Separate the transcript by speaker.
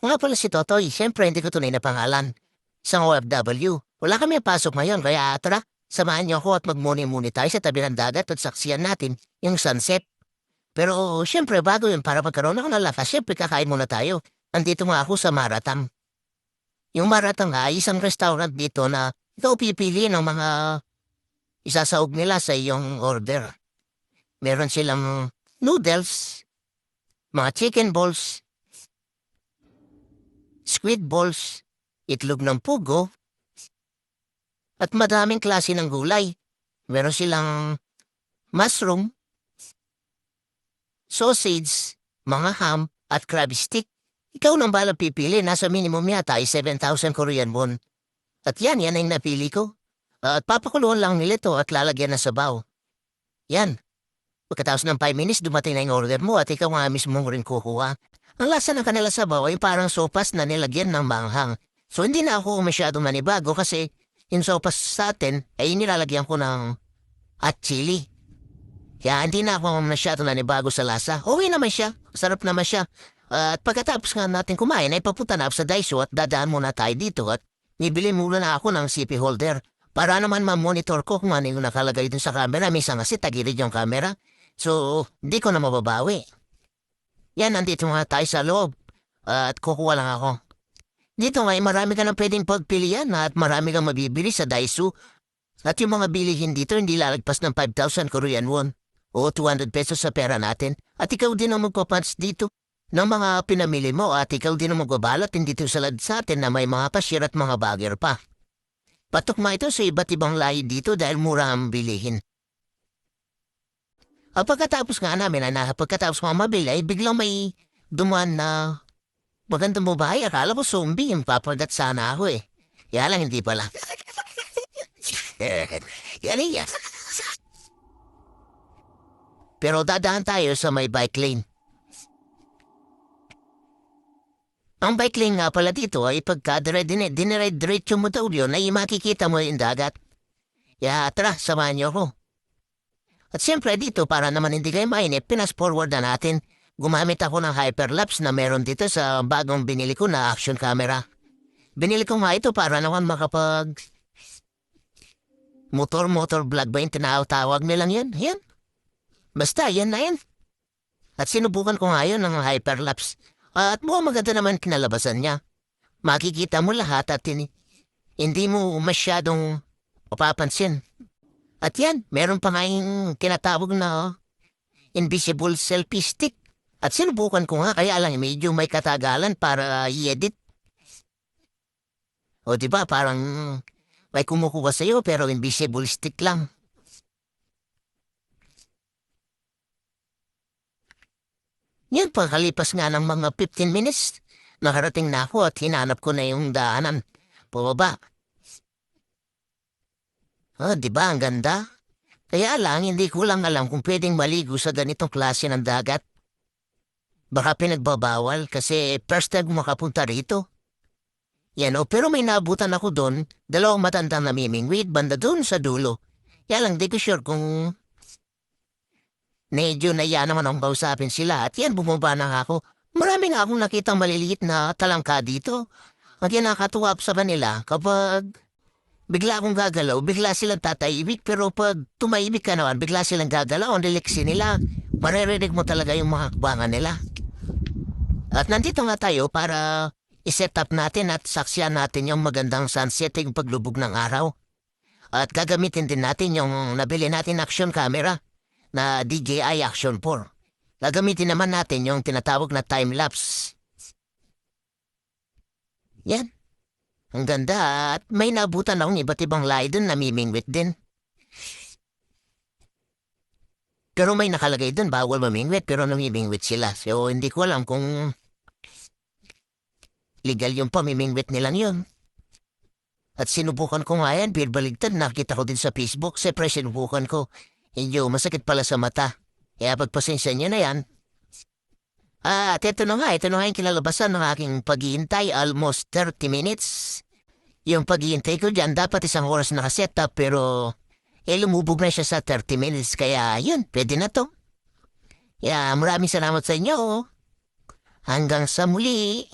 Speaker 1: Nga pala si Totoy, siyempre hindi ko tunay na pangalan. Isang OFW. Wala kami pasok ngayon, kaya tara, samahan niyo ako at magmuni-muni tayo sa tabi ng dagat at saksiyan natin yung sunset. Pero siyempre bago yun, para magkaroon ako ng lakas, siyempre kakain muna tayo. Nandito nga ako sa Maratang. Yung Maratang nga ay isang restaurant dito na ikaw pipili ng mga isasaog nila sa iyong order. Meron silang noodles, mga chicken balls, squid balls, itlog ng pugo, at madaming klase ng gulay. Meron silang mushroom, sausage, mga ham, at crab stick. Ikaw nang balang pipili, nasa minimum yata ay 7,000 Korean won. At yan ay napili ko. At papakuluan lang nila ito at lalagyan ng sabaw. Yan. Pagkatapos ng 5 minutes, dumating na yung order mo at ikaw nga mismo rin kukuha. Ang lasa ng kanila sabaw ay parang sopas na nilagyan ng manghang. So hindi na ako masyadong manibago kasi yung sopas sa atin ay nilalagyan ko ng hot chili. Kaya hindi na ako masyadong nanibago sa lasa. Okay naman siya. Sarap naman siya. At pagkatapos nga natin kumain ay papunta na ako sa Daiso at dadaan muna tayo dito at bibili muna na ako ng CP holder para naman ma-monitor ko kung ano yung nakalagay dun sa camera. Minsan kasi tagilid yung camera. So, di ko na mababawi. Yan, nandito nga tayo sa loob. At kukuha lang ako. Dito nga, marami ka na pwedeng pagpilian at marami kang mabibili sa Daiso. At yung mga bilihin dito, hindi lalagpas ng 5,000 Korean won o 200 pesos sa pera natin. At ikaw din ang magpapants dito ng mga pinamili mo at ikaw din ang magbabalot hindi ito salad sa atin na may mga cashier at mga bagger pa. Patukma ito sa iba't ibang lahi dito dahil mura ang bilihin. At pagkatapos nga namin pagkatapos mga mabili ay biglang may dumaan na magandang babae. Akala ko zombie, yung papagat sana ako eh. Kaya lang hindi pala. Yan iya. Pero dadaan tayo sa may bike lane. Ang bike lane nga pala dito ay pagka dinire-diretso mo daw yun ay makikita mo yung dagat. Kaya tara, samahan niyo ako. At siyempre dito para naman hindi kayo mainip, pinas-forward na natin. Gumamit ako ng hyperlapse na meron dito sa bagong binili ko na action camera. Binili ko nga ito para naman makapag motor vlog ba yung tinatawag nilang yan? Yan. Basta yan na yan. At sinubukan ko nga yun ng hyperlapse. At mukhang maganda naman kinalabasan niya. Makikita mo lahat at hindi mo masyadong mapapansin. At yan, meron pa nga yung tinatawag na invisible selfie stick. At sinubukan ko nga kaya lang medyo may katagalan para i-edit. O diba parang may kumukuha sa'yo pero invisible stick lang. Yan pagkalipas nga ng mga 15 minutes, nakarating na ako at hinanap ko na yung daanan. Pababa. Diba ang ganda? Kaya lang hindi ko lang alam kung pwedeng maligo sa ganitong klase ng dagat. Baka pinagbabawal kasi first time makapunta rito. Yan pero may naabutan ako doon, dalawang matandang namimingwit banda doon sa dulo. Kaya lang di ko sure kung medyo naiya naman akong kausapin sila at yan bumaba na ako. Marami nga akong nakitang maliliit na talangka dito. At yan nakatuwa sa kanila kapag bigla akong gagalaw, bigla silang tataibig pero pag tumaibig ka naman, bigla silang gagalaw, ang liliksi nila. Maririnig mo talaga yung mga hakbangan nila. At nandito nga tayo para iset up natin at saksiyan natin yung magandang sunset yung paglubog ng araw. At gagamitin din natin yung nabili natin action camera na DJI Action 4. Gagamitin naman natin yung tinatawag na time-lapse. Yan. Ang ganda at may nabutan akong iba't ibang lahi dun namimingwit din. Pero may nakalagay dun bawal mamingwit pero namimingwit sila. So hindi ko alam kung legal yung pamimingwit nilang yun. At sinubukan ko nga yan, birbaligtad, nakita ko din sa Facebook. Siyempre sinubukan ko. Medyo masakit pala sa mata. Kaya pagpasensya niyo na yan. At ito na nga yung kinalabasan ng aking paghihintay. Almost 30 minutes. Yung paghihintay ko dyan, dapat isang oras nakasetup pero lumubog na siya sa 30 minutes. Kaya yun, pwede na to. Kaya maraming salamat sa inyo. Hanggang sa muli.